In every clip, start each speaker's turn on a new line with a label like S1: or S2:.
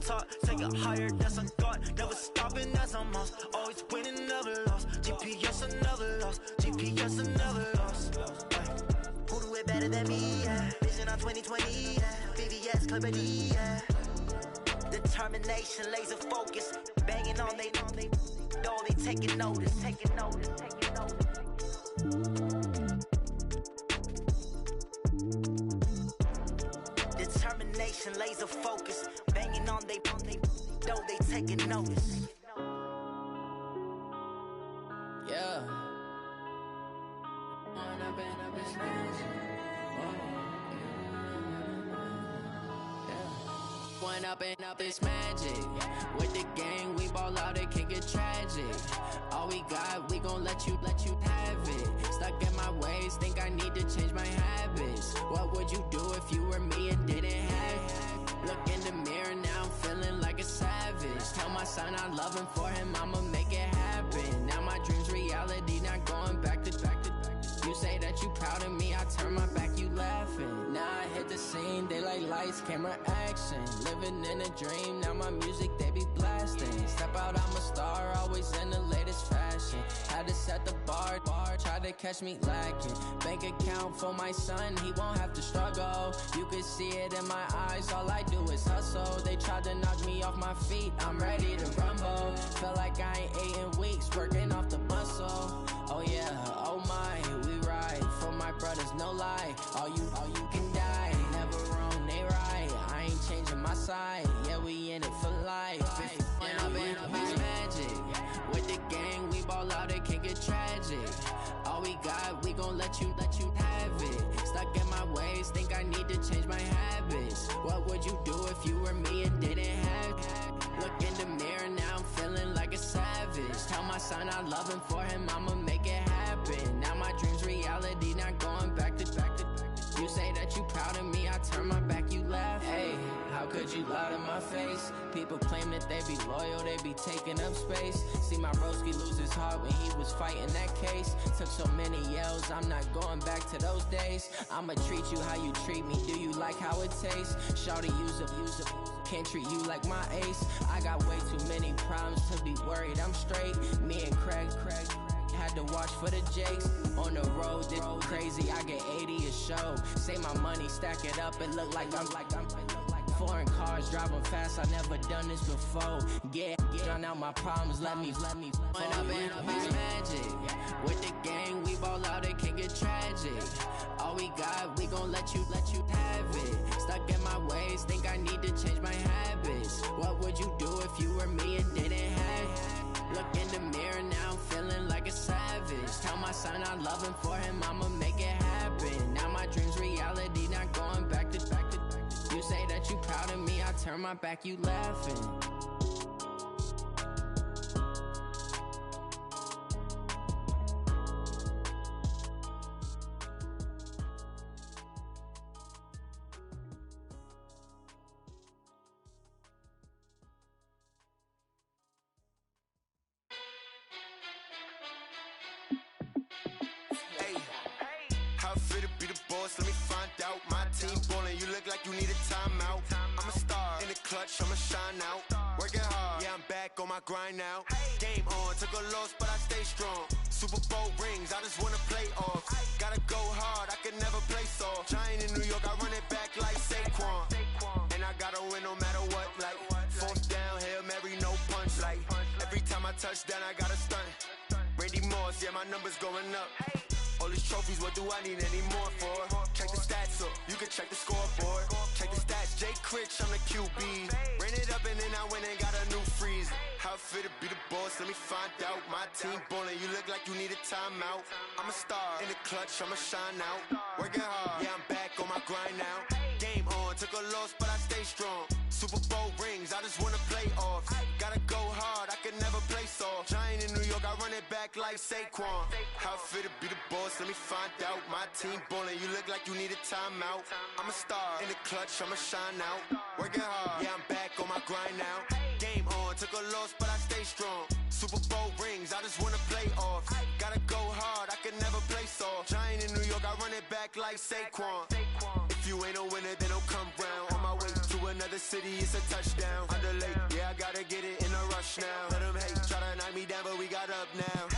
S1: top, take it higher, that's a God. Never stopping, that's a must. Always winning, never lost. GPS, I never lost. GPS, I never lost. Who do it better than me, yeah? Vision on 2020, yeah. VVS, clarity, yeah. Determination, laser focus. Banging on they know they taking notice, taking notice, taking notice. Determination, laser focus. Banging on they know they taking notice.
S2: Yeah. One up and up, it's magic. With the gang, we ball out, it can get tragic. All we got, we gon' let you have it. Stuck in my ways, think I need to change my habits. What would you do if you were me and didn't have it? Look in the mirror, now I'm feeling like a savage. Tell my son I love him, for him I'ma make it happen. Now my dream's reality, not going back to. You say that you proud of me, I turn my back, you laughing. Now I hit the scene, they like lights, camera, action. Living in a dream, now my music, they be blasting. Step out, I'm a star, always in the latest fashion. Had to set the bar, try to catch me lacking. Bank account for my son, he won't have to struggle. You can see it in my eyes, all I do is hustle. They tried to knock me off my feet, I'm ready to rumble. Feel like I ain't ate in weeks, working off the muscle. Oh yeah, oh my, we ride for my brothers, no lie. All you can die, never wrong, they right. I ain't changing my side, yeah, we in it for life. And up it's magic. With the gang, we ball out, it can get tragic. All we got, we gon' let you have it. Stuck in my ways, think I need to change my habits. What would you do if you were me and didn't have it? Look in the mirror, now I'm feeling like a savage. Tell my son I love him, for him I'ma make it happen. Now my dream's reality, not going back to. You say that you proud of me, I turn my back, you laugh. Hey, how could you lie to my face? People claim that they be loyal, they be taking up space. See my broski lose his heart when he was fighting that case. Took so many yells, I'm not going back to those days. I'ma treat you how you treat me, do you like how it tastes? Shawty, use a can't treat you like my ace. I got way too many problems to be worried, I'm straight. Me and Craig had to watch for the Jakes. On the road, this crazy, I get 80 a show. Say my money, stack it up, it look like I'm foreign cars, driving fast, I never done this before. Get drown out my problems, let me One up and up is magic. With the gang, we ball out, it can get tragic. All we got, we gon' let you have it. Stuck in my ways, think I need to change my habits. What would you do if you were me and didn't have it? Look in the mirror, now I'm feeling like a savage. Tell my son I love him, for him I'ma make it happen. Now my dream's reality, not going back to. You say that you proud of me, I turn my back, you laughing.
S3: Let me find out. My team ballin', you look like you need a timeout. I'm a star in the clutch, I'ma shine out. Working hard, yeah, I'm back on my grind now. Game on, took a loss, but I stay strong. Super Bowl rings, I just wanna play off. Gotta go hard, I can never play soft. Giant in New York, I run it back like Saquon. And I gotta win no matter what, like fourth down, Hail Mary, no punch. Like every time I touch down, I gotta stunt. Randy Moss, yeah, my numbers going up. All these trophies, what do I need any more for? Check the stats up, you can check the scoreboard. Check the stats, Jay Critch, I'm the QB. Ran it up and then I went and got a new freeze. How it feel to be the boss, let me find out. My team ballin', you look like you need a timeout. I'm a star in the clutch, I'ma shine out. Working hard, yeah, I'm back on my grind now. Game on, took a loss, but I stay strong. Super Bowl rings, I just wanna play off. Gotta go hard, I can never play soft. Giant in New York, I run it back like Saquon. How it feel to be the boss, let me find out. My team ballin', you look like you need a timeout. I'm a star in the clutch, I'ma shine out. Working hard, yeah, I'm back on my grind now. Game on, took a loss, but I stay strong. Super Bowl rings, I just wanna play off. Gotta go hard, I can never play soft. Giant in New York, I run it back like Saquon. If you ain't a winner, then don't come round. On my way to another another city, it's a touchdown. Underlay, yeah, I gotta get it in a rush now. Let them hate, try to knock me down, but we got up now.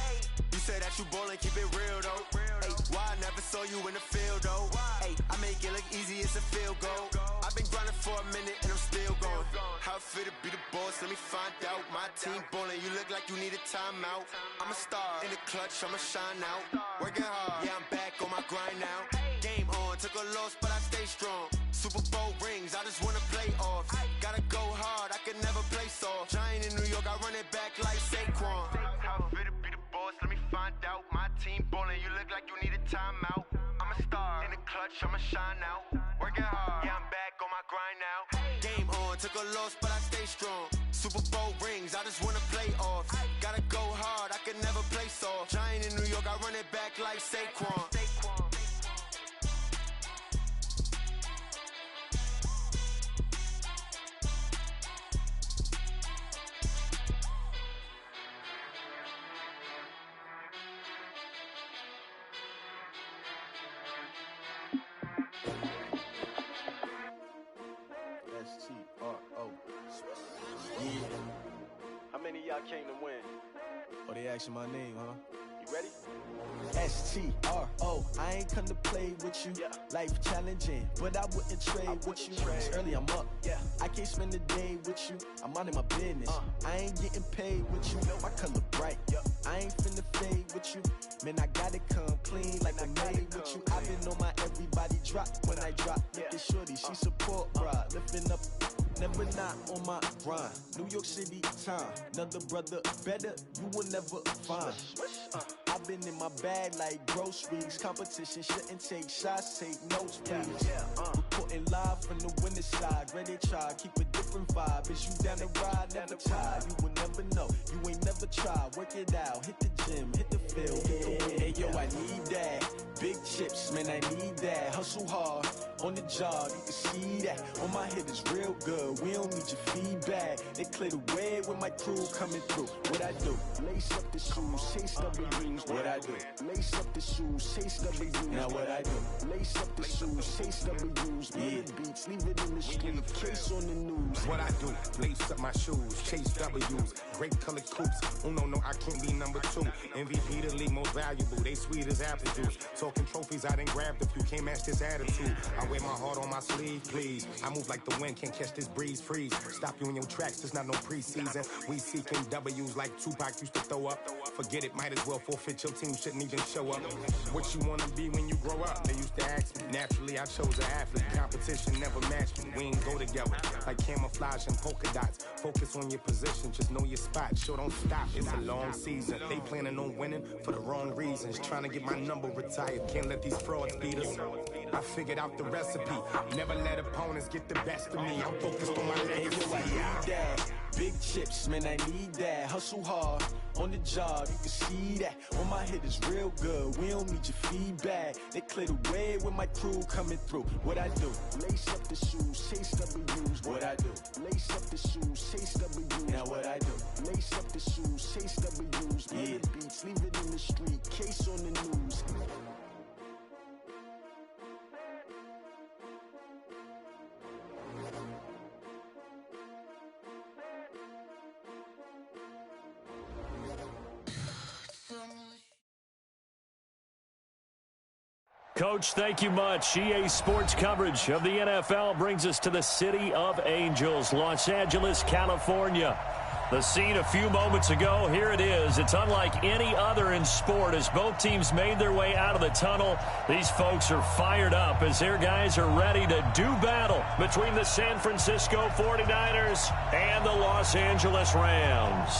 S3: You said that you ballin', keep it real though. Ay, why I never saw you in the field though? Ay, I make it look easy, it's a field goal. I've been grinding for a minute and I'm still going. How it feel to be the boss, let me find out. My team ballin', you look like you need a timeout. I'm a star in the clutch, I'ma shine out. Working hard, yeah, I'm back on my grind now. Game on, took a loss, but I stay strong. Super Bowl rings, I just wanna play off. Gotta go hard, I can never play soft. Giant in New York, I run it back like Saquon. How it feel to be the boss, let me find out. My team ballin', you look like you need a timeout. I'm a star in the clutch, I'ma shine out. Working hard, yeah, I'm back on my grind now. Game on, took a loss, but I stay strong. Super Bowl rings, I just wanna play off. Gotta go hard, I can never play soft. Giant in New York, I run it back like Saquon.
S4: S-T-R-O. Yeah. How many of y'all came to win? Oh, they asking my name, huh? You ready? S-T-R-O. I ain't come to play with you. Yeah. Life challenging, but I wouldn't trade with you. It's early, I'm up. Yeah. I can't spend the day with you. I'm minding my business. I ain't getting paid with you. My color bright. I ain't finna fade with you. Man, I got it come clean like I'm made with you. I've been on my everybody drop when I drop. Look at shorty, she support, bruh. Lifting up, never not on my grind. New York City time, another brother better, you will never find. I've been in my bag like groceries. Competition shouldn't take shots, take notes, please. Reporting live from the winning side. Ready to try, keep a different vibe. Is you down the ride, never tired. You will never know, you ain't never tried. Work it out, hit the gym, hit the field, hit the wind. Hey yo, I need that. Big chips, man, I need that. Hustle hard, on the job, you can see that. On my head is real good, we don't need your feedback. They clear the way with my crew coming through. What I do? Lace up the shoes, chase W's. What I do? Lace up the shoes, chase W's. Now what I do? Lace up the shoes, chase W's. Yeah. Beats, leave it in the street, case on the news.
S5: What I do? Lace up my shoes, chase W's. Great colored coops. Oh no, I can't be number 2. MVP the league most valuable. They sweet as apple juice. Talking trophies, I done grabbed a few. Can't match this attitude. I wear my heart on my sleeve, please. I move like the wind, can't catch this breeze, freeze. Stop you in your tracks, there's not no preseason. We seeking W's like Tupac used to throw up. Forget it, might as well forfeit. Your team shouldn't even show up. What you wanna be when you grow up? They used to ask me. Naturally, I chose an athlete. Competition never matched me. We ain't go together like camouflage and polka dots. Focus on your position, just know your spot. Sure, don't stop. It's a long season. They planning on winning for the wrong reasons. Trying to get my number retired. Can't let these frauds beat us. I figured out the recipe. Never let opponents get the best of me. I'm focused on my legacy.
S4: Big chips, man, I need that. Hustle hard, on the job, you can see that. On my head is real good, we don't need your feedback. They clear the way with my crew coming through. What I do? Lace up the shoes, chase W's. What I do? Lace up the shoes, chase W's. Now what I do? Lace up the shoes, chase W's. Yeah. Beats, leave it in the street, case on the news.
S6: Coach, thank you much. EA Sports coverage of the NFL brings us to the City of Angels, Los Angeles, California. The scene a few moments ago, here it is. It's unlike any other in sport as both teams made their way out of the tunnel. These folks are fired up as their guys are ready to do battle between the San Francisco 49ers and the Los Angeles Rams.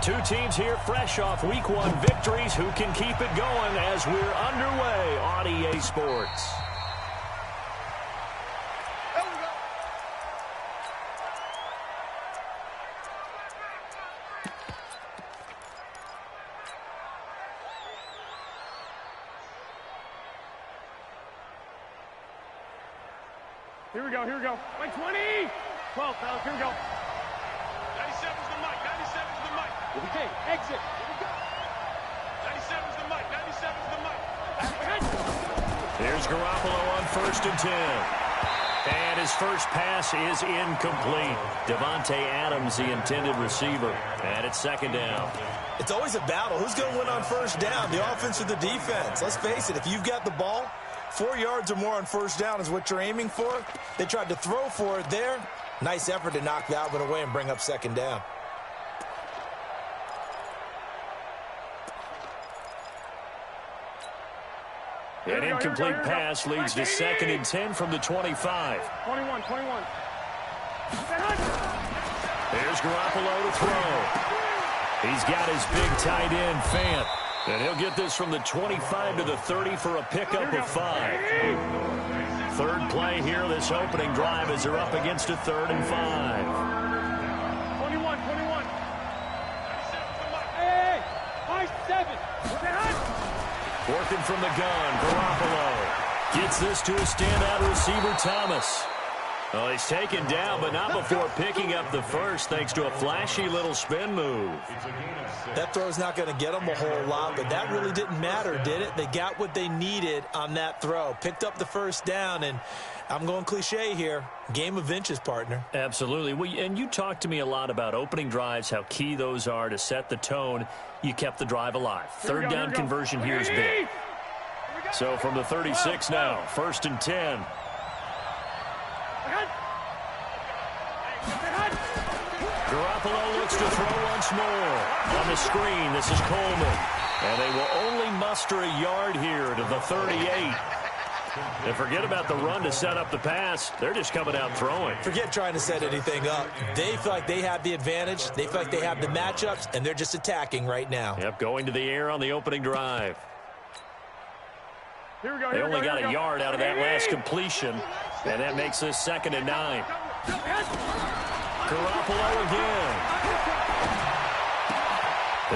S6: Two teams here fresh off Week 1 victories. Who can keep it going as we're underway on EA Sports?
S7: Here we go. Like 20! 12, fellas, here we go. 97's the mic, 97's the mic. Okay, exit. Here we go. 97's the mic, 97's the mic.
S6: Here's Garoppolo on 1st and 10. And his first pass is incomplete. Devontae Adams, the intended receiver. And it's second down.
S8: It's always a battle. Who's going to win on first down, the offense or the defense? Let's face it, if you've got the ball, 4 yards or more on first down is what you're aiming for. They tried to throw for it there. Nice effort to knock that one away and bring up second down.
S6: An incomplete pass leads to 2nd and 10 from the 25.
S7: 21.
S6: There's Garoppolo to throw. He's got his big tight end, Fant. And he'll get this from the 25 to the 30 for a pickup of 5. Third play here, this opening drive, as they're up against a 3rd and 5.
S7: 21. Hey, 5-7.
S6: Working from the gun, Garoppolo gets this to a standout receiver, Thomas. Well, he's taken down, but not before picking up the first, thanks to a flashy little spin move.
S8: That throw's not going to get them a whole lot, but that really didn't matter, did it? They got what they needed on that throw. Picked up the first down, and I'm going cliche here. Game of inches, partner.
S6: Absolutely. Well, and you talked to me a lot about opening drives, how key those are to set the tone. You kept the drive alive. Third down conversion here is big. So from the 36 now, 1st and 10. Garoppolo looks to throw once more. On the screen, this is Coleman. And they will only muster a yard here to the 38. And forget about the run to set up the pass. They're just coming out throwing.
S8: Forget trying to set anything up. They feel like they have the advantage. They feel like they have the matchups, and they're just attacking right now.
S6: Yep, going to the air on the opening drive. They only got a yard out of that last completion, and that makes this 2nd and 9. Garoppolo again.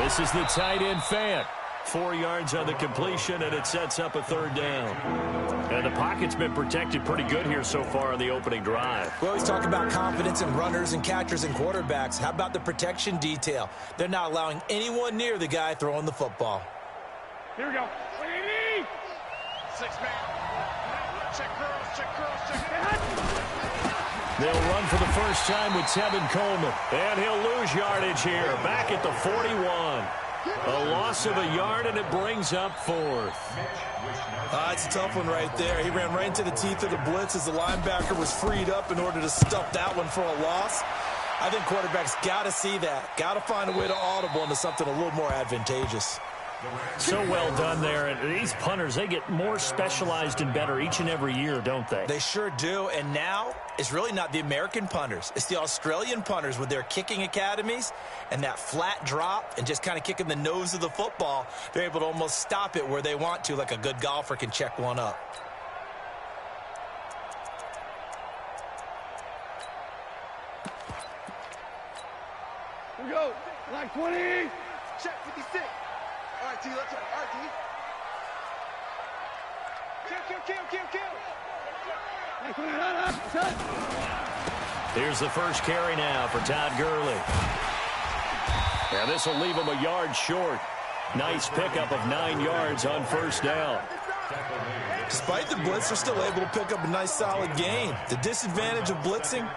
S6: This is the tight end, Fant. 4 yards on the completion, and it sets up a 3rd down. And the pocket's been protected pretty good here so far on the opening drive.
S8: We always talk about confidence in runners and catchers and quarterbacks. How about the protection detail? They're not allowing anyone near the guy throwing the football.
S7: Here we go. 6-man. Check curls.
S6: They'll run for the first time with Tevin Coleman. And he'll lose yardage here. Back at the 41. A loss of a yard, and it brings up 4th.
S8: It's a tough one right there. He ran right into the teeth of the blitz as the linebacker was freed up in order to stuff that one for a loss. I think quarterbacks got to see that. Got to find a way to audible into something a little more advantageous.
S6: So well done there. And these punters, they get more specialized and better each and every year, don't they?
S8: They sure do. And now it's really not the American punters. It's the Australian punters with their kicking academies and that flat drop and just kind of kicking the nose of the football. They're able to almost stop it where they want to, like a good golfer can check one up.
S7: Here we go. Like 20.
S3: Check 56. All right, T, let's go. All right, T. Kill.
S6: Here's the first carry now for Todd Gurley. And this will leave him a yard short. Nice pickup of 9 yards on first down.
S8: Despite the blitz, they're still able to pick up a nice solid gain. The disadvantage of blitzing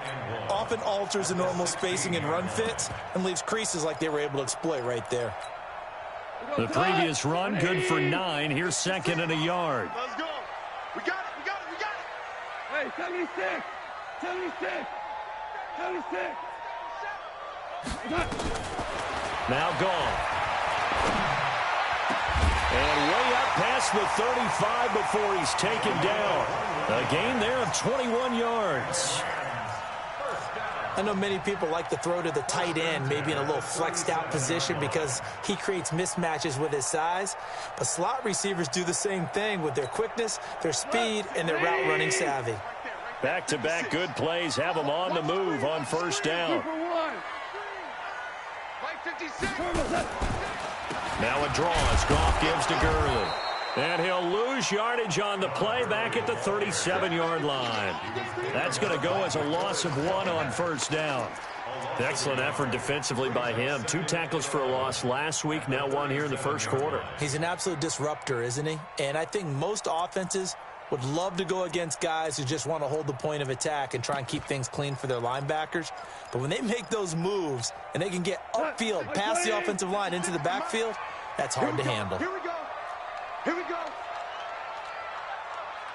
S8: often alters the normal spacing and run fits and leaves creases like they were able to exploit right there.
S6: The previous run, good for 9. Here's 2nd and a yard.
S3: Let's go. We got it.
S7: Hey, 76. 76.
S6: Now gone. And way up past the 35 before he's taken down. A gain there of 21 yards.
S8: I know many people like to throw to the tight end, maybe in a little flexed out position because he creates mismatches with his size. But slot receivers do the same thing with their quickness, their speed, and their route running savvy.
S6: Back-to-back good plays have them on the move on first down. Now a draw as Goff gives to Gurley. And he'll lose yardage on the play back at the 37-yard line. That's going to go as a loss of 1 on first down. Excellent effort defensively by him. 2 tackles for a loss last week, now 1 here in the first quarter.
S8: He's an absolute disruptor, isn't he? And I think most offenses would love to go against guys who just want to hold the point of attack and try and keep things clean for their linebackers. But when they make those moves and they can get upfield past the offensive line into the backfield, that's hard to handle.
S7: Here we go. Here we go.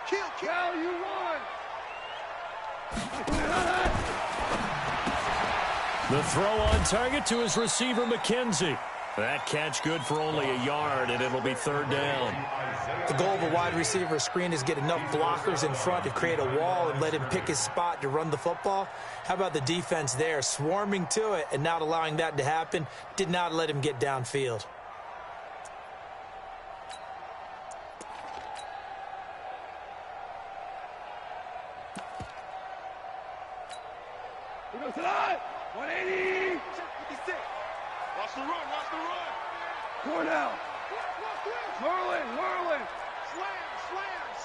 S7: Kill. Now you won.
S6: The throw on target to his receiver, McKenzie. That catch good for only a yard, and it'll be third down.
S8: The goal of a wide receiver screen is get enough blockers in front to create a wall and let him pick his spot to run the football. How about the defense there, swarming to it and not allowing that to happen? Did not let him get downfield.
S7: We go tonight. 180. 56. Watch the run. Four down. Whirling.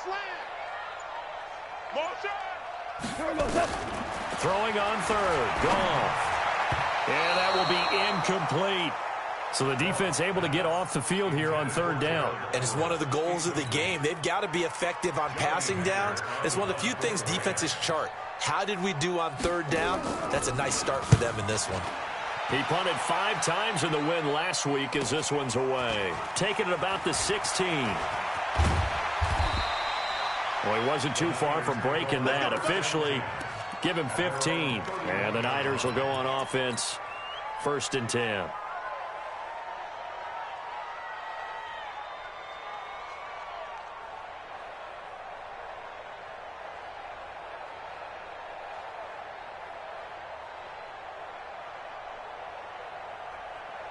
S7: Slam. Motion.
S6: Throwing on third. Goff. And that will be incomplete. So the defense able to get off the field here on third down.
S8: And it's one of the goals of the game. They've got to be effective on passing downs. It's one of the few things defenses chart. How did we do on third down? That's a nice start for them in this one.
S6: He punted 5 times in the win last week as this one's away. Taking it about the 16. Well, he wasn't too far from breaking that. Officially, give him 15. And the Niners will go on offense. 1st and 10.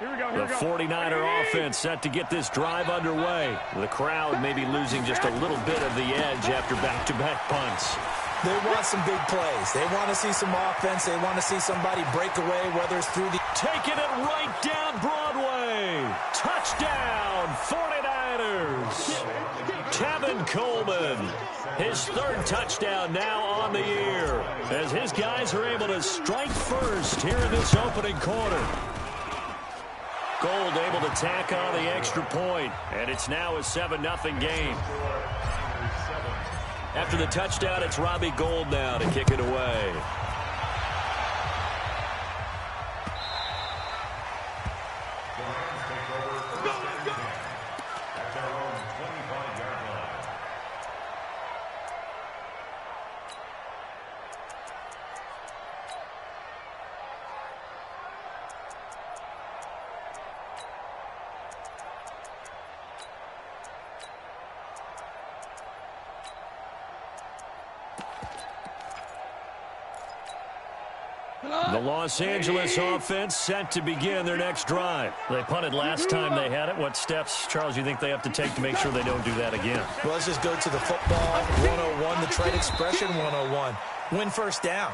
S6: The 49er offense set to get this drive underway. The crowd may be losing just a little bit of the edge after back-to-back punts.
S8: They want some big plays. They want to see some offense. They want to see somebody break away, whether it's through the...
S6: Taking it right down Broadway. Touchdown, 49ers. Tevin Coleman. His 3rd touchdown now on the year as his guys are able to strike first here in this opening quarter. Gold able to tack on the extra point, and it's now a 7-0 game. After the touchdown, it's Robbie Gould now to kick it away. The Los Angeles offense set to begin their next drive. They punted last time they had it. What steps, Charles, you think they have to take to make sure they don't do that again?
S8: Well, let's just go to the football 101, the trade expression 101. Win first down.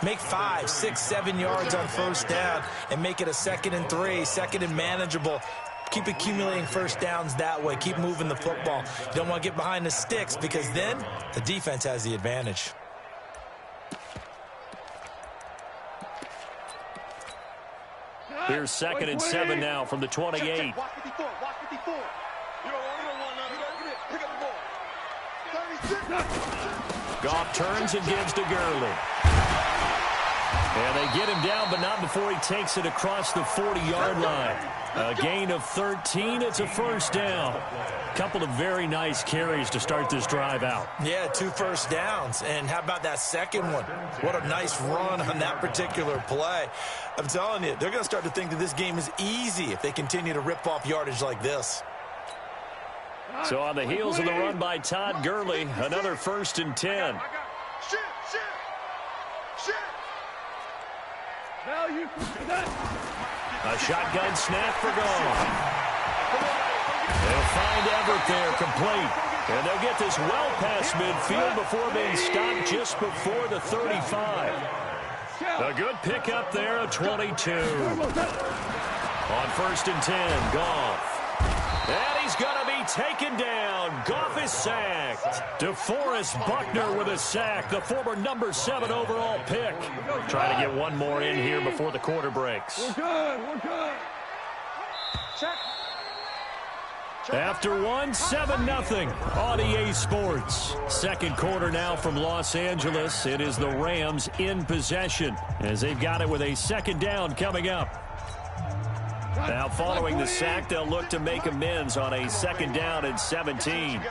S8: Make 5, 6, 7 yards on first down and make it a 2nd and 3, 2nd and manageable. Keep accumulating first downs that way. Keep moving the football. You don't want to get behind the sticks because then the defense has the advantage.
S6: Here's 2nd and 7 now from the 28.
S7: Watch 54. Watch 54. You don't want none. Pick up the ball. 36.
S6: Goff turns and gives to Gurley. And they get him down, but not before he takes it across the 40-yard line. A gain of 13. It's a first down. Couple of very nice carries to start this drive out.
S8: Yeah, 2 first downs. And how about that second one? What a nice run on that particular play. I'm telling you, they're going to start to think that this game is easy if they continue to rip off yardage like this.
S6: So on the heels of the run by Todd Gurley, another 1st and 10. A shotgun snap for Goff. They'll find Everett there, complete. And they'll get this well past midfield before being stopped just before the 35. A good pickup there, a 22. On 1st and 10, Goff. And he's going to be taken down. Goff is sacked. DeForest Buckner with a sack, the former number 7 overall pick. Trying to get one more in here before the quarter breaks.
S7: We're good. Check.
S6: After one, 7-0 on EA Sports. Second quarter now from Los Angeles. It is the Rams in possession as they've got it with a second down coming up. Now following the sack, they'll look to make amends on a second down and 17. Now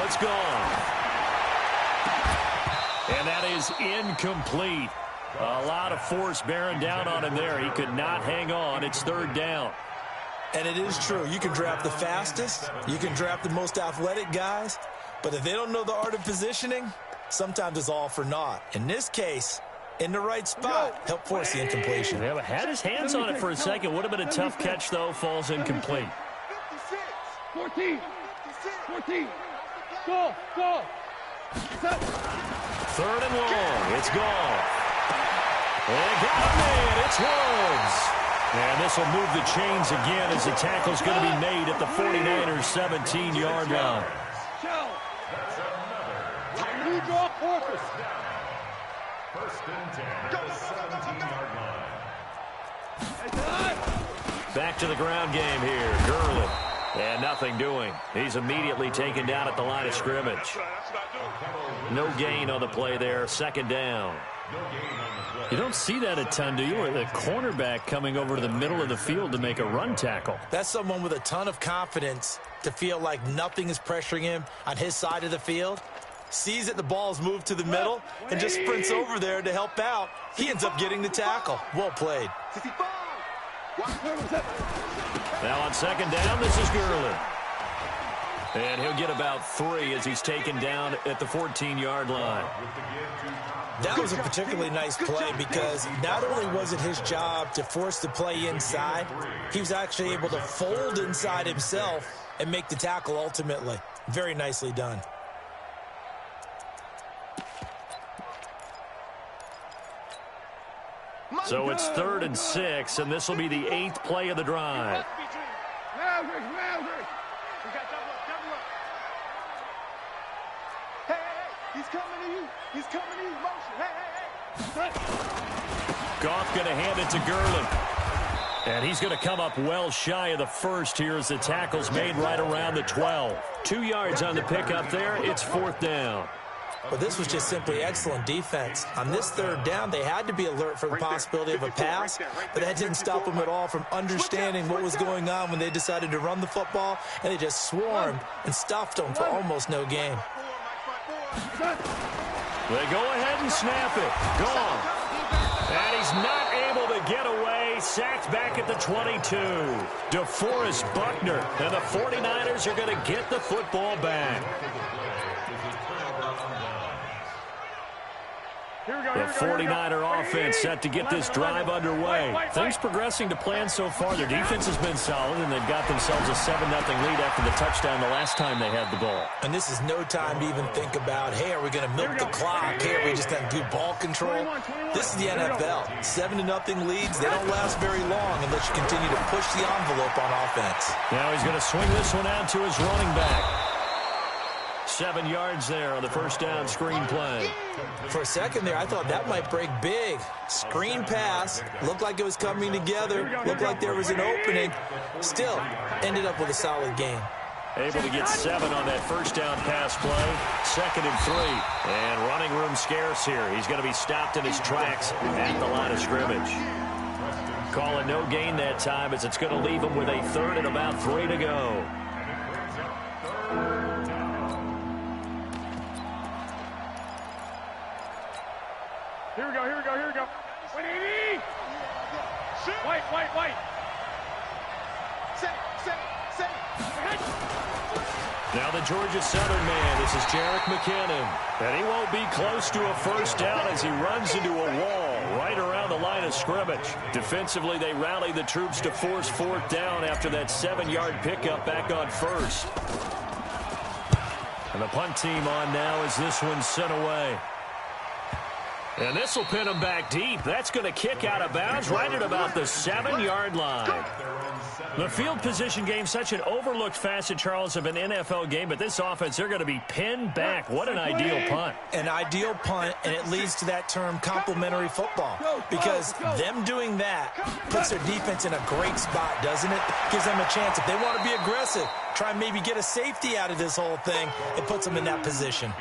S6: it's gone. And that is incomplete. A lot of force bearing down on him there. He could not hang on. It's third down.
S8: And it is true. You can draft the fastest. You can draft the most athletic guys. But if they don't know the art of positioning, sometimes it's all for naught. In this case, in the right spot, help force the incompletion.
S6: Yeah, but had his hands on it for a second. Would have been a tough catch, though. Falls incomplete.
S7: 14. 14. Go.
S6: Third and long. It's gone. And got him in. It's Woods. And this will move the chains again as the tackle's going to be made at the 49ers' 17-yard line.
S7: First and 10 at the 17-yard line.
S6: Back to the ground game here. Gurley. And nothing doing. He's immediately taken down at the line of scrimmage. No gain on the play there. Second down. You don't see that a ton, do you? Or the cornerback coming over to the middle of the field to make a run tackle.
S8: That's someone with a ton of confidence to feel like nothing is pressuring him on his side of the field. Sees that the ball's moved to the middle and just sprints over there to help out. He ends up getting the tackle. Well played.
S6: Now on second down, this is Gurley. And he'll get about 3 as he's taken down at the 14-yard line.
S8: That was a particularly nice play because not only was it his job to force the play inside, he was actually able to fold inside himself and make the tackle ultimately. Very nicely done.
S6: So it's 3rd and 6, and this will be the 8th play of the drive.
S7: He's coming to you. He's coming to you. Motion. Hey.
S6: Goff going to hand it to Gurley. And he's going to come up well shy of the first here as the tackle's made right around the 12. 2 yards on the pickup there. It's 4th down.
S8: But this was just simply excellent defense. On this third down, they had to be alert for the possibility of a pass, but that didn't stop them at all from understanding what was going on when they decided to run the football, and they just swarmed and stuffed them for almost no gain.
S6: They go ahead and snap it. Gone. And he's not able to get away. Sacked back at the 22. DeForest Buckner. And the 49ers are going to get the football back. The 49er offense set to get this drive underway. Things progressing to plan so far. Their defense has been solid, and they've got themselves a 7-0 lead after the touchdown the last time they had the ball.
S8: And this is no time to even think about, hey, are we going to milk the clock? Hey, are we just going to do ball control? This is the NFL. 7-0 leads, they don't last very long unless you continue to push the envelope on offense.
S6: Now he's going to swing this one out to his running back. 7 yards there on the first down screen play.
S8: For a second there, I thought that might break big. Screen pass, looked like it was coming together, looked like there was an opening. Still, ended up with a solid gain.
S6: Able to get 7 on that first down pass play. 2nd and 3. And running room scarce here. He's going to be stopped in his tracks at the line of scrimmage. Calling no gain that time as it's going to leave him with a 3rd and about 3 to go.
S7: Here we go. 180. White. Set.
S6: Now the Georgia Southern man, this is Jerick McKinnon. And he won't be close to a first down as he runs into a wall right around the line of scrimmage. Defensively, they rally the troops to force 4th down after that 7-yard pickup back on 1st. And the punt team on now as this one's sent away. And this will pin him back deep. That's going to kick out of bounds right at about the 7-yard line. The field position game, such an overlooked facet, Charles, of an NFL game, but this offense, they're going to be pinned back. What an ideal punt.
S8: An ideal punt, and it leads to that term complementary football, because them doing that puts their defense in a great spot, doesn't it? Gives them a chance. If they want to be aggressive, try and maybe get a safety out of this whole thing, it puts them in that position.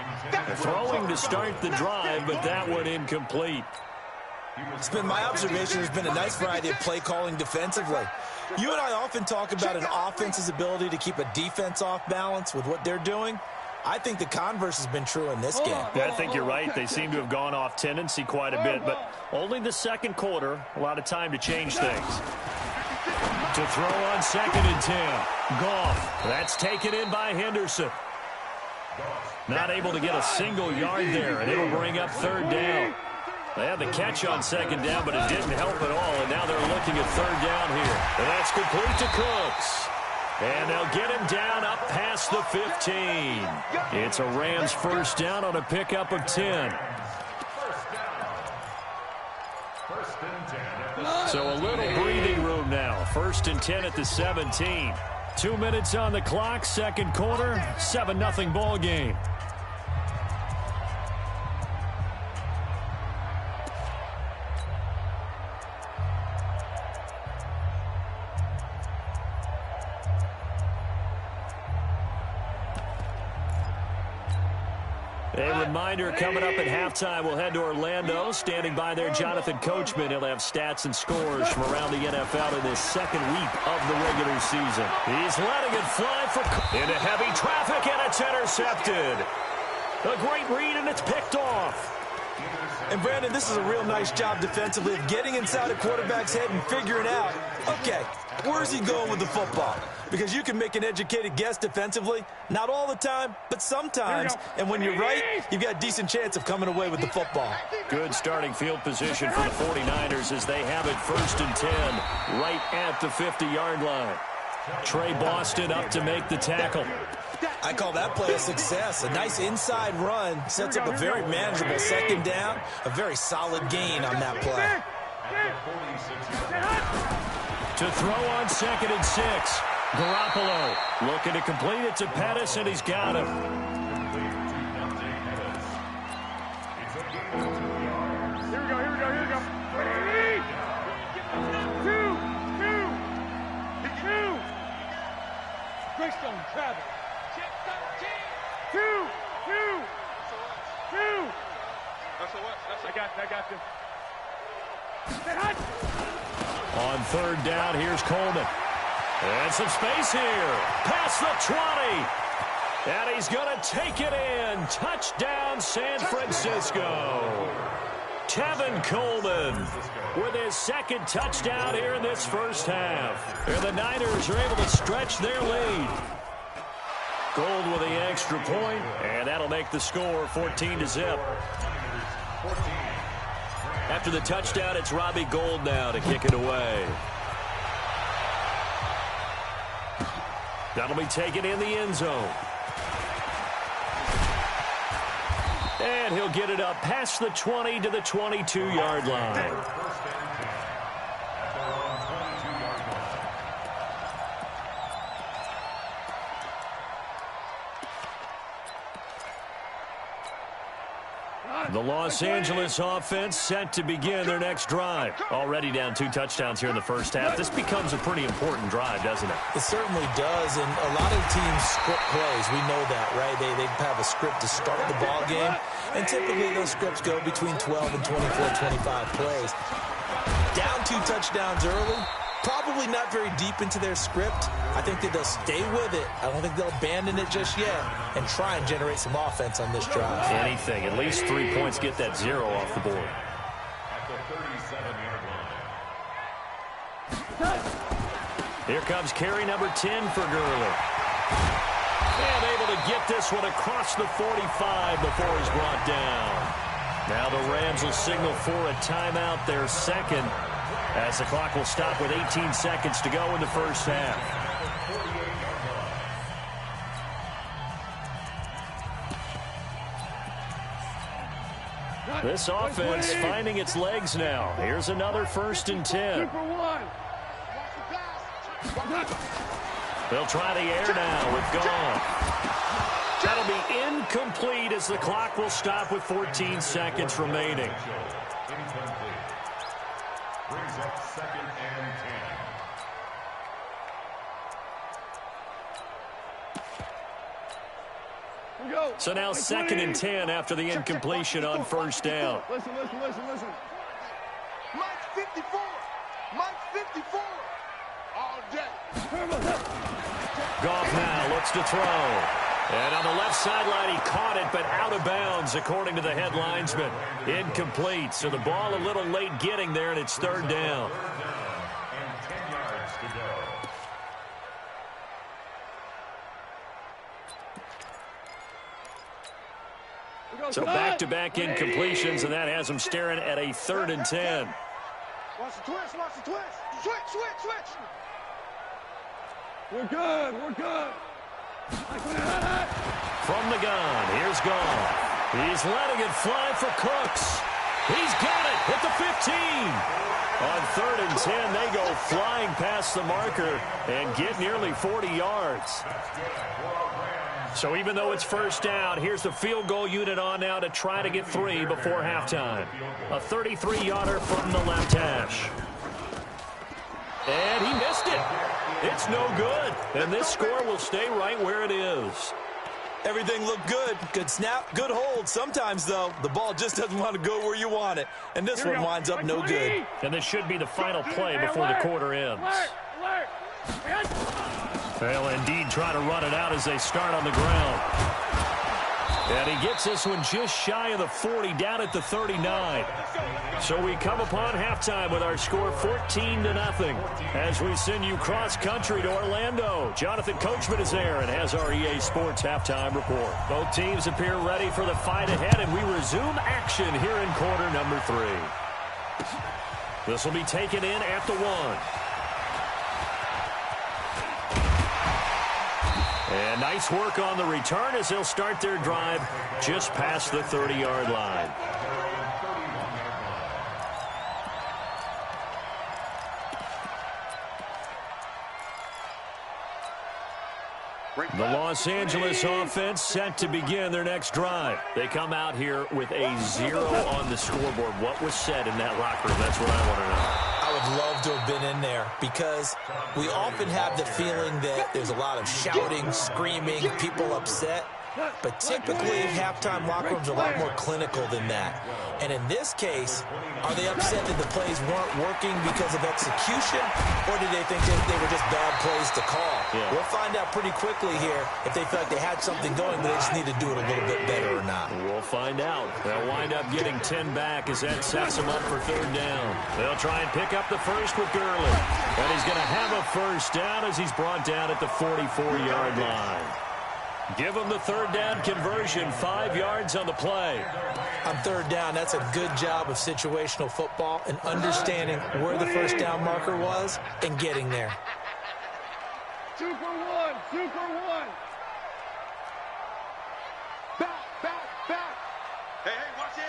S6: Throwing to start the drive, but that one incomplete.
S8: It's been my observation there's been a nice variety of play calling defensively. You and I often talk about an offense's ability to keep a defense off balance with what they're doing. I think the converse has been true in this game.
S6: Yeah, I think you're right. They seem to have gone off tendency quite a bit, but only the second quarter, a lot of time to change things. To throw on 2nd and 10. Goff. That's taken in by Henderson. Not able to get a single yard there, and it'll bring up 3rd down. They had the catch on 2nd down, but it didn't help at all, and now they're looking at 3rd down here. And that's complete to Cooks. And they'll get him down up past the 15. It's a Rams 1st down on a pickup of 10. So a little breathing room now. 1st and 10 at the 17. 2 minutes on the clock, 2nd quarter, 7-0 ball game. A reminder, coming up at halftime, we'll head to Orlando. Standing by there, Jonathan Coachman. He'll have stats and scores from around the NFL in this 2nd week of the regular season. He's letting it fly into heavy traffic, and it's intercepted. A great read, and it's picked off.
S8: And, Brandon, this is a real nice job defensively of getting inside a quarterback's head and figuring out, okay, where's he going with the football? Because you can make an educated guess defensively, not all the time, but sometimes. And when you're right, you've got a decent chance of coming away with the football.
S6: Good starting field position for the 49ers as they have it 1st and 10, right at the 50-yard line. Trey Boston up to make the tackle.
S8: I call that play a success. A nice inside run sets up a very manageable 2nd down, a very solid gain on that play.
S6: To throw on 2nd and 6. Garoppolo looking to complete it to Pettis, and he's got him.
S7: Here we go. Ready? 2. Greystone, Travis. 2. I got this.
S6: On 3rd down, here's Coleman. And some space here. Past the 20. And he's going to take it in. Touchdown, San Francisco. Tevin Coleman with his 2nd touchdown here in this 1st half. And the Niners are able to stretch their lead. Gold with the extra point, and that'll make the score 14-0. After the touchdown, it's Robbie Gould now to kick it away. That'll be taken in the end zone. And he'll get it up past the 20 to the 22-yard line. The Los Angeles offense set to begin their next drive. Already down 2 touchdowns here in the 1st half. This becomes a pretty important drive, doesn't it?
S8: It certainly does, and a lot of teams script plays. We know that, right? They have a script to start the ball game, and typically those scripts go between 12 and 24, 25 plays. Down 2 touchdowns early, probably not very deep into their script. I think that they'll stay with it. I don't think they'll abandon it just yet and try and generate some offense on this drive.
S6: Anything. At least 3 points, get that 0 off the board. Here comes carry number 10 for Gurley. And able to get this one across the 45 before he's brought down. Now the Rams will signal for a timeout, their 2nd, as the clock will stop with 18 seconds to go in the 1st half. This offense finding its legs now. Here's another 1st and 10. They'll try the air now with Goff. That'll be incomplete as the clock will stop with 14 seconds remaining.
S9: Brings up 2nd and 10.
S6: So now 2nd and 10 after the incompletion on 1st down.
S7: Listen. Mike's 54. Mike's 54. All day.
S6: Goff now looks to throw. And on the left sideline, he caught it, but out of bounds, according to the head linesman. Incomplete. So the ball a little late getting there, and it's 3rd down.
S9: And 10 yards to go.
S6: So back-to-back incompletions, and that has him staring at a 3rd and 10.
S7: Watch the twist. Switch. We're good.
S6: From the gun, here's Goff. He's letting it fly for Cooks. He's got it at the 15. On 3rd and 10, they go flying past the marker and get nearly 40 yards. So even though it's 1st down, here's the field goal unit on now to try to get 3 before halftime. A 33-yarder from the left hash. And he missed it. It's no good. And this score will stay right where it is.
S8: Everything looked good. Good snap, good hold. Sometimes, though, the ball just doesn't want to go where you want it. And this one winds up no good.
S6: And this should be the final play before the quarter ends. They'll indeed try to run it out as they start on the ground. And he gets this one just shy of the 40, down at the 39. So we come upon halftime with our score 14-0 as we send you cross-country to Orlando. Jonathan Coachman is there and has our EA Sports halftime report. Both teams appear ready for the fight ahead, and we resume action here in quarter number 3. This will be taken in at the 1. And nice work on the return as they'll start their drive just past the 30-yard line. The Los Angeles offense set to begin their next drive. They come out here with a 0 on the scoreboard. What was said in that locker room? That's what I want to know.
S8: I would love to have been in there because we often have the feeling that there's a lot of shouting, screaming, people upset. But typically, halftime locker rooms are a lot more clinical than that. And in this case, are they upset that the plays weren't working because of execution, or did they think that they were just bad plays to call?
S6: Yeah.
S8: We'll find out pretty quickly here if they feel like they had something going, but they just need to do it a little bit better or not.
S6: We'll find out. They'll wind up getting 10 back as that sets them up for 3rd down. They'll try and pick up the first with Gurley. And he's going to have a 1st down as he's brought down at the 44-yard line. Give him the 3rd down conversion, 5 yards on the play.
S8: On 3rd down, that's a good job of situational football and understanding where the 1st down marker was and getting there.
S7: 2 for 1. Back. Hey, watch it.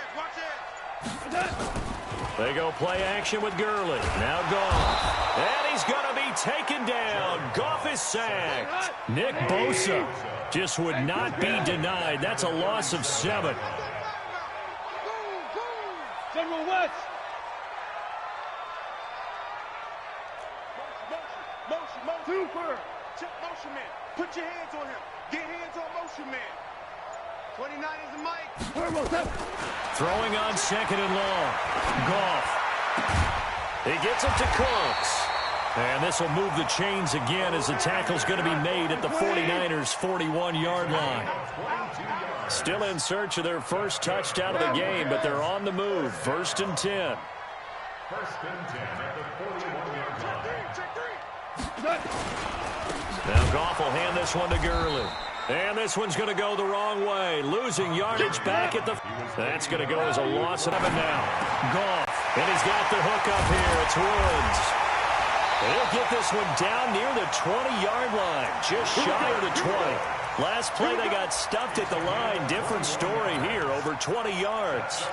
S6: They go play action with Gurley. Now Goff. And he's going to be taken down. Goff is sacked. Nick Bosa just would not be denied. That's a loss of 7.
S7: General West. Motion. Super. Check motion man. Put your hands on him. Get hands on motion man. 29 is the mic.
S6: Throwing on 2nd and long. Goff. He gets it to Cooks. And this will move the chains again as the tackle's going to be made at the 49ers' 41-yard line. Still in search of their first touchdown of the game, but they're on the move. 1st and 10.
S9: 1st and 10 at the 41-yard line.
S6: Now Goff will hand this one to Gurley. And this one's going to go the wrong way. Losing yardage back at the... That's going to go as a loss of 7 now. Goff. And he's got the hook up here. It's Woods. They'll get this one down near the 20-yard line. Just shy of the 20. Last play they got stuffed at the line. Different story here. Over 20 yards.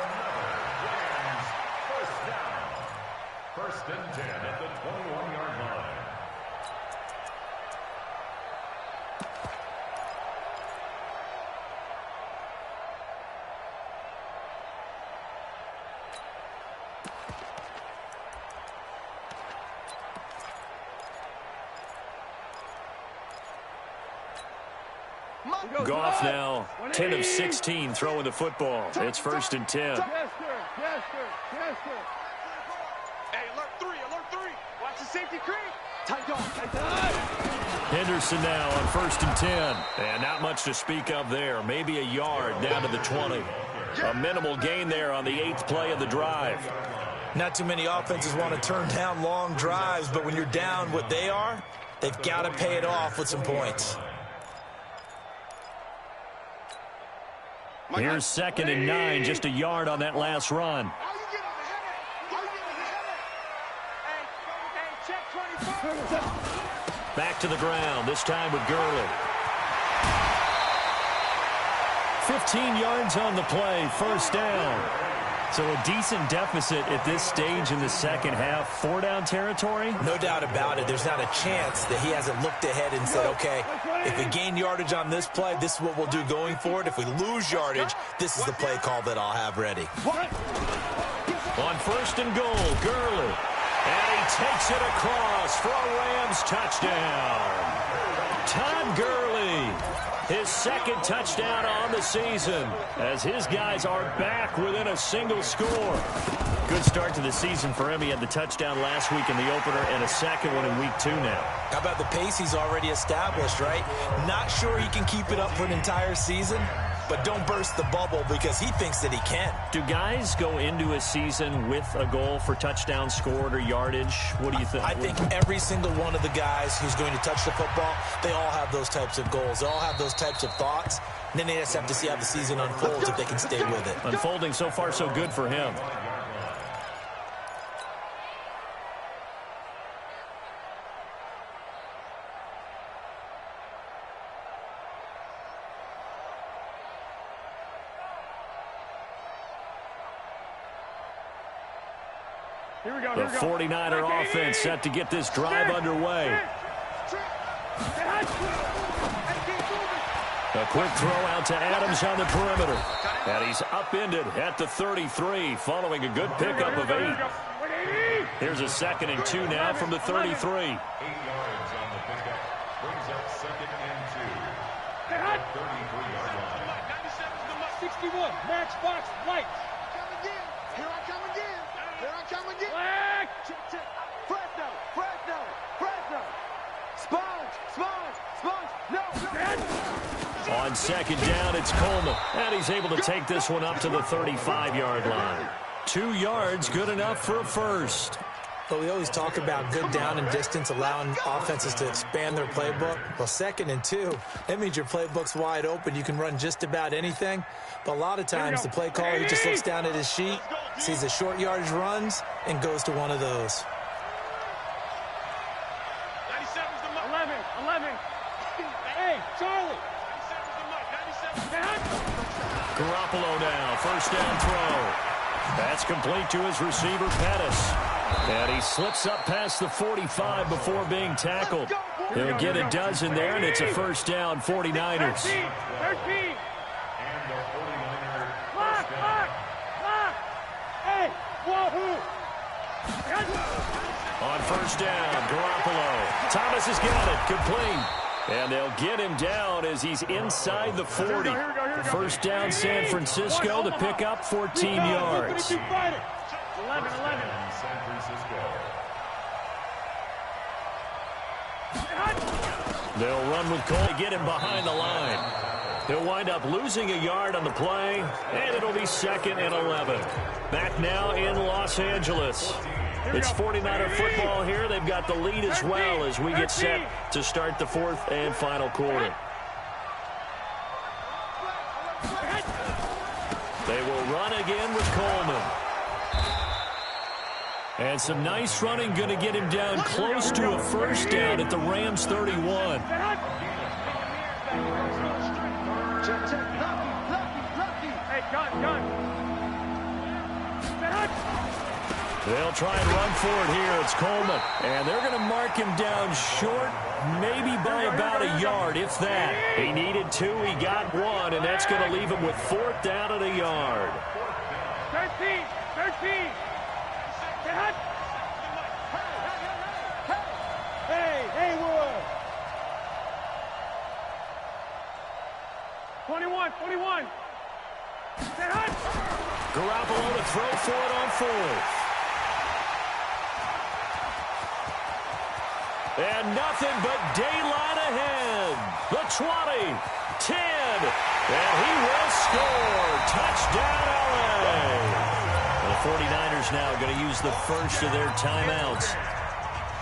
S9: First and 10 at the 21-yard line.
S6: Goff now 10 of 16 throwing the football. It's first and 10.
S7: Yes, sir. Yes, sir. Yes, sir. Hey, alert 3, alert 3. Watch the safety creep. Tight dog, tight dog.
S6: Henderson now on first and 10. And not much to speak of there. Maybe a yard down to the 20. A minimal gain there on the 8th play of the drive.
S8: Not too many offenses want to turn down long drives, but when you're down what they are, they've got to pay it off with some points.
S6: Here's second and 9, just a yard on that last run. Back to the ground, this time with Gurley. 15 yards on the play, first down. So a decent deficit at this stage in the second half. 4-down territory?
S8: No doubt about it. There's not a chance that he hasn't looked ahead and said, okay, if we gain yardage on this play, this is what we'll do going forward. If we lose yardage, this is the play call that I'll have ready.
S6: On first and goal, Gurley. And he takes it across for a Rams touchdown. Todd Gurley, his second touchdown on the season, as his guys are back within a single score. Good start to the season for him. He had the touchdown last week in the opener and a second one in week 2 now.
S8: How about the pace he's already established, right? Not sure he can keep it up for an entire season, but don't burst the bubble because he thinks that he can.
S6: Do guys go into a season with a goal for touchdowns scored or yardage? What do you think?
S8: I think every single one of the guys who's going to touch the football, they all have those types of goals. They all have those types of thoughts. And then they just have to see how the season unfolds if they can stay with it.
S6: Unfolding so far so good for him.
S7: Here we go,
S6: The 49er offense set to get this drive underway. A quick throw out to Adams on the perimeter. And he's upended at the 33 following a good pickup of 8. Here's a second and 2 now from the 33.
S9: 8 yards on the pickup. Brings up second and 2. 33-yard line.
S7: 97's the mark. 61, Matchbox Lights. Here I come again. Here I come again. Black. Fresno, Fresno, Fresno. Sponge, Sponge, Sponge. No.
S6: On second down, it's Coleman. And he's able to take this one up to the 35-yard line. 2 yards, good enough for a first.
S8: But we always talk about good down and distance, allowing offenses to expand their playbook. Well, second and 2, that means your playbook's wide open. You can run just about anything. But a lot of times, the play caller, he just looks down at his sheet, sees the short yardage runs, and goes to one of those.
S7: 97's the mark. 11. Hey, Charlie. 97's the mark. 97.
S6: Garoppolo now, first down throw. That's complete to his receiver, Pettis. And he slips up past the 45 before being tackled. He'll get a dozen there, and it's a first down, 49ers.
S7: 13.
S9: And the 49er
S7: Lock. Hey, wahoo.
S6: On first down, Garoppolo. Thomas has got it, complete. And they'll get him down as he's inside the 40. First down, San Francisco to pick up 14 yards.
S7: 11.
S9: San Francisco.
S6: They'll run with Cole to get him behind the line. He'll wind up losing a yard on the play, and it'll be second and 11. Back now in Los Angeles. It's 49er football here. They've got the lead as well as we get set to start the fourth and final quarter. They will run again with Coleman. And some nice running, going to get him down close to a first down at the Rams 31. They'll try and run for it here. It's Coleman. And they're going to mark him down short, maybe by about a yard, if that. He needed 2, he got 1, and that's going to leave him with 4th down at a yard.
S7: 13. Hey, Haywood. 21.
S6: Garoppolo to throw for it on 4th. And nothing but daylight ahead. The 20, 10, and he will score. Touchdown, LA. The 49ers now going to use the first of their timeouts.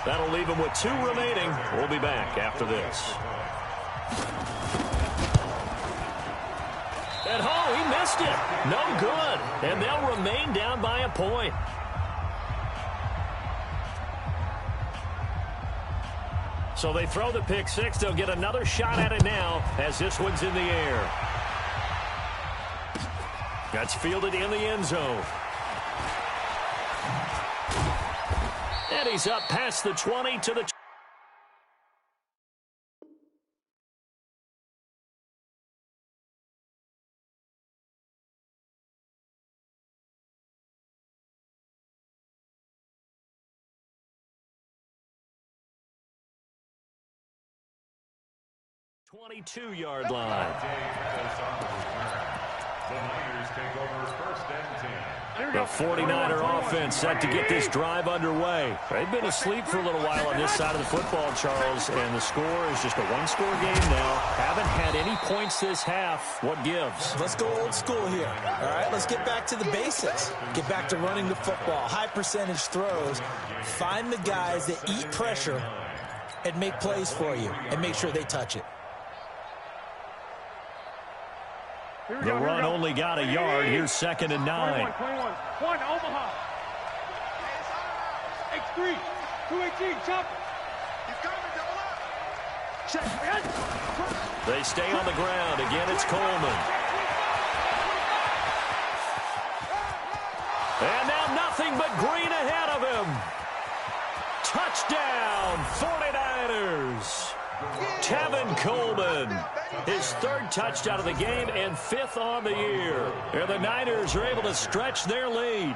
S6: That'll leave them with 2 remaining. We'll be back after this. And he missed it. No good. And they'll remain down by a point. So they throw the pick 6. They'll get another shot at it now as this one's in the air. That's fielded in the end zone. And he's up past the 20 to the 22-yard line. The 49er offense set to get this drive underway. They've been asleep for a little while on this side of the football, Charles, and the score is just a one-score game now. Haven't had any points this half. What gives?
S8: Let's go old school here. All right, let's get back to the basics. Get back to running the football, high percentage throws. Find the guys that eat pressure and make plays for you and make sure they touch it.
S6: The run only got a yard. Here's 2nd and 9.
S7: 21, Omaha. X3, 218, chop. He's coming, double up. Check.
S6: They stay on the ground. Again, it's Coleman. And now nothing but green ahead of him. Touchdown, 49ers. Tevin Coleman, his 3rd touchdown of the game and 5th on the year. And the Niners are able to stretch their lead.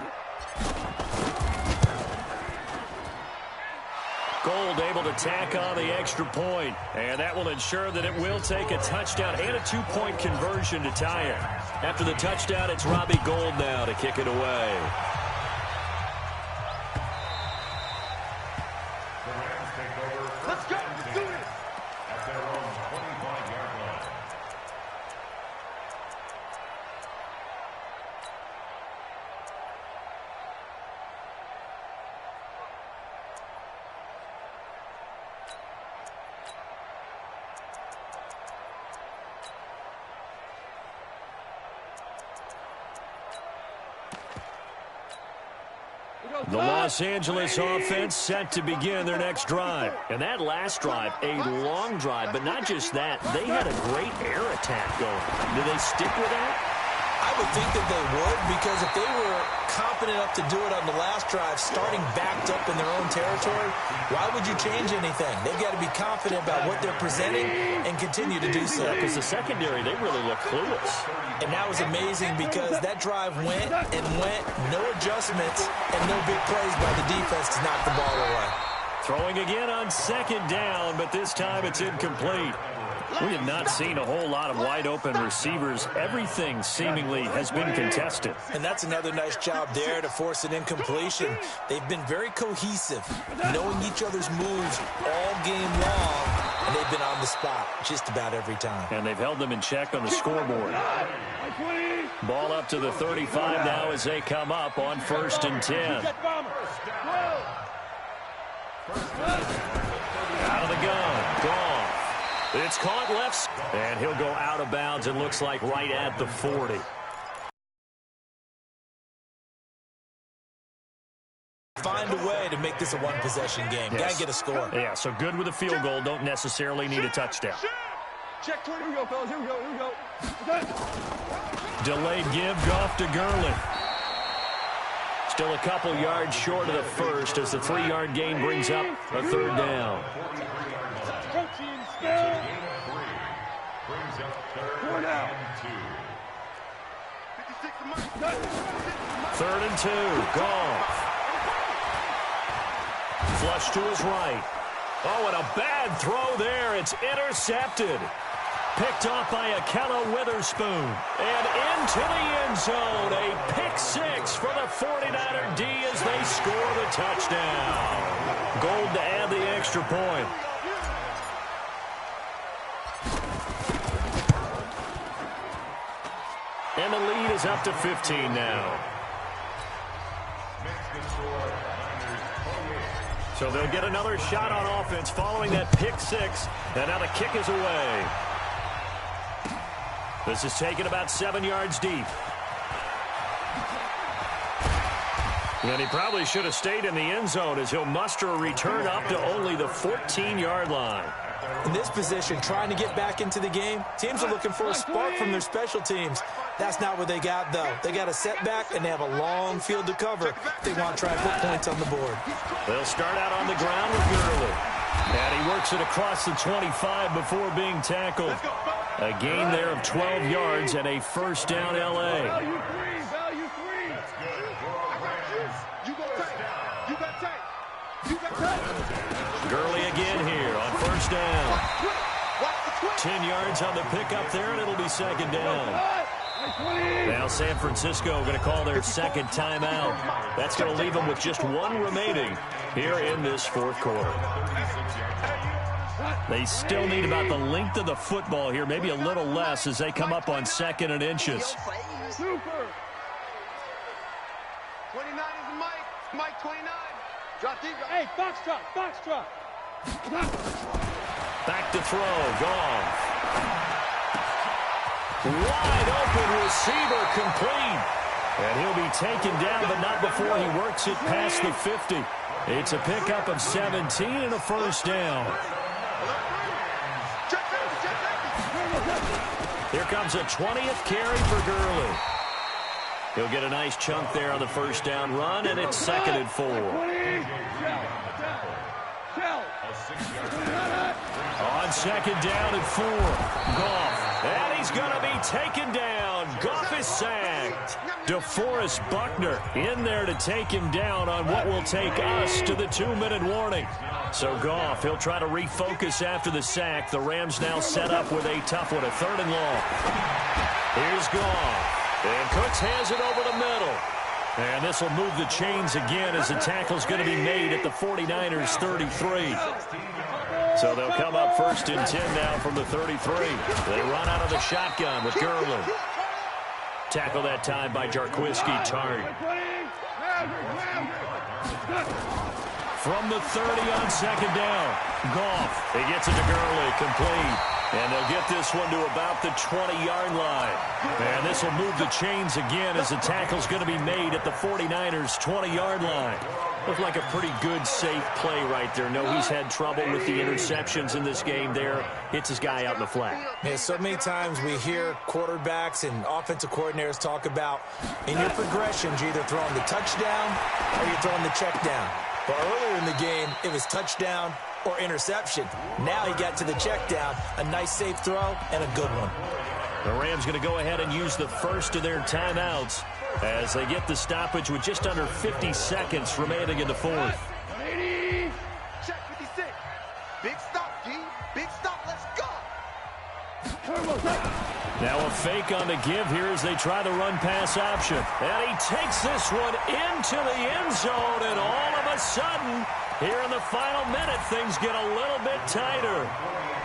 S6: Gold able to tack on the extra point, and that will ensure that it will take a touchdown and a 2-point conversion to tie it. After the touchdown, it's Robbie Gould now to kick it away.
S7: Let's go. Let's do it.
S9: At their own 25-yard line.
S6: The Los Angeles offense set to begin their next drive. And that last drive, a long drive, but not just that. They had a great air attack going. Do they stick with that?
S8: I would think that they would, because if they were confident enough to do it on the last drive, starting backed up in their own territory, why would you change anything? They've got to be confident about what they're presenting and continue to do so.
S6: Because the secondary, they really look clueless.
S8: And that was amazing because that drive went and went, no adjustments, and no big plays by the defense to knock the ball away.
S6: Throwing again on 2nd down, but this time it's incomplete. We have not seen a whole lot of wide-open receivers. Everything seemingly has been contested.
S8: And that's another nice job there to force an incompletion. They've been very cohesive, knowing each other's moves all game long, and they've been on the spot just about every time.
S6: And they've held them in check on the scoreboard. Ball up to the 35 now as they come up on 1st and 10. Out of the gun. Gone. It's caught left, and he'll go out of bounds, it looks like right at the 40.
S8: Find a way to make this a one-possession game.
S6: Yes.
S8: Got to get a score.
S6: Yeah, so good with a field goal. Don't necessarily need a touchdown.
S7: Check 20. Here we go, fellas. Here we go. Here we go.
S6: Delayed give, Goff to Gurley. Still a couple yards short of the first as the 3-yard gain brings up a third down. Third and 2. Goff. Flush to his right. Oh, and a bad throw there. It's intercepted. Picked off by Akello Witherspoon. And into the end zone. A pick 6 for the 49er D as they score the touchdown. Gold to add the extra point. And the lead is up to 15 now. So they'll get another shot on offense following that pick 6. And now the kick is away. This is taken about 7 yards deep. And he probably should have stayed in the end zone as he'll muster a return up to only the 14-yard line.
S8: In this position, trying to get back into the game, teams are looking for a spark from their special teams. That's not what they got, though. They got a setback, and they have a long field to cover if they want to try and put points on the board.
S6: They'll start out on the ground with Gurley. And he works it across the 25 before being tackled. A gain there of 12 yards and a first down L.A.
S7: Value three. You got tape.
S6: Gurley again here on first down. 10 yards on the pickup there, and it'll be second down. Now San Francisco going to call their second timeout. That's going to leave them with just one remaining here in this fourth quarter. They still need about the length of the football here, maybe a little less as they come up on second and inches.
S7: Super. 29 is Mike. Mike 29. Drop deep. Hey, Foxtrot.
S6: Back to throw. Goff. Wide open receiver complete. And he'll be taken down, but not before he works it past the 50. It's a pickup of 17 and a first down. Here comes a 20th carry for Gurley. He'll get a nice chunk there on the first down run, and it's second and 4. On second down and 4, Goff. And he's going to be taken down. Goff is sacked. DeForest Buckner in there to take him down on what will take us to the 2-minute warning. So Goff, he'll try to refocus after the sack. The Rams now set up with a tough one, a third and long. Here's Goff. And Cooks has it over the middle. And this will move the chains again as the tackle's going to be made at the 49ers 33. So they'll come up first and 10 now from the 33. They run out of the shotgun with Gurley. Tackle that time by Jarquiski Tartt. From the 30 on second down, Goff. He gets it to Gurley, complete. And they'll get this one to about the 20-yard line. And this will move the chains again as the tackle's going to be made at the 49ers' 20-yard line. Looked like a pretty good, safe play right there. No, he's had trouble with the interceptions in this game there. Hits his guy out in the flat.
S8: Yeah, so many times we hear quarterbacks and offensive coordinators talk about in your progressions, you're either throwing the touchdown or you're throwing the check down. But earlier in the game, it was touchdown or interception. Now he got to the check down, a nice safe throw, and a good one.
S6: The Rams going to go ahead and use the first of their timeouts as they get the stoppage with just under 50 seconds remaining in the fourth.
S7: 80. Check 56. Big stop, G. Big stop. Let's go.
S6: Now a fake on the give here as they try the run-pass option. And he takes this one into the end zone, and all of a sudden, here in the final minute, things get a little bit tighter.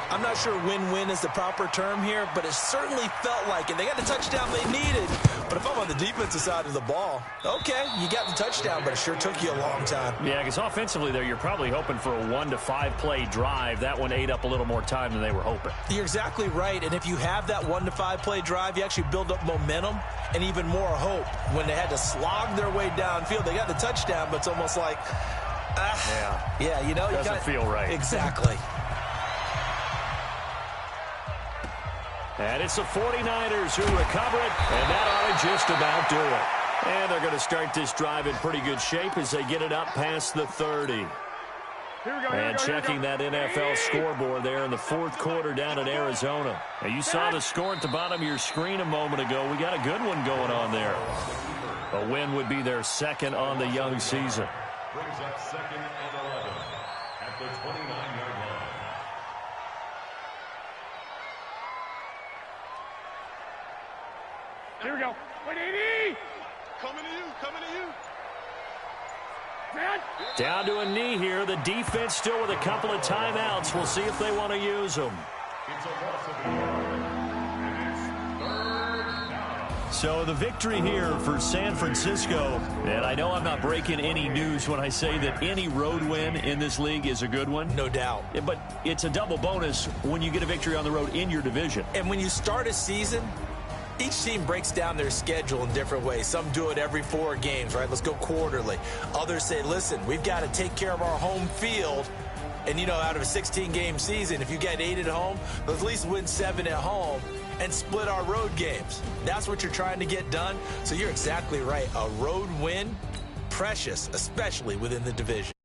S8: I'm not sure win-win is the proper term here, but it certainly felt like it. They got the touchdown they needed, but if I'm on the defensive side of the ball, okay, you got the touchdown, but it sure took you a long time.
S6: Yeah, because offensively there, you're probably hoping for a 1 to 5 play drive. That one ate up a little more time than they were hoping.
S8: You're exactly right, and if you have that 1 to 5 play drive, you actually build up momentum and even more hope. When they had to slog their way downfield, they got the touchdown, but it's almost like, yeah, you know,
S6: doesn't feel right.
S8: Exactly.
S6: And it's the 49ers who recover it, and that ought to just about do it. And they're going to start this drive in pretty good shape as they get it up past the 30. And checking that NFL scoreboard there in the fourth quarter down in Arizona. Now, you saw the score at the bottom of your screen a moment ago. We got a good one going on there. A win would be their second on the young season.
S9: Brings up second and 11 at the 29-yard line.
S7: Here we go. 180. Coming to you. Coming to you. Man.
S6: Down to a knee here. The defense still with a couple of timeouts. We'll see if they want to use them.
S9: It's a loss of a yard. And it's third down.
S6: So the victory here for San Francisco. And I know I'm not breaking any news when I say that any road win in this league is a good one.
S8: No doubt.
S6: But it's a double bonus when you get a victory on the road in your division.
S8: And when you start a season, each team breaks down their schedule in different ways. Some do it every 4 games, right? Let's go quarterly. Others say, listen, we've got to take care of our home field. And, you know, out of a 16-game season, if you get 8 at home, let's at least win 7 at home and split our road games. That's what you're trying to get done. So you're exactly right. A road win, precious, especially within the division.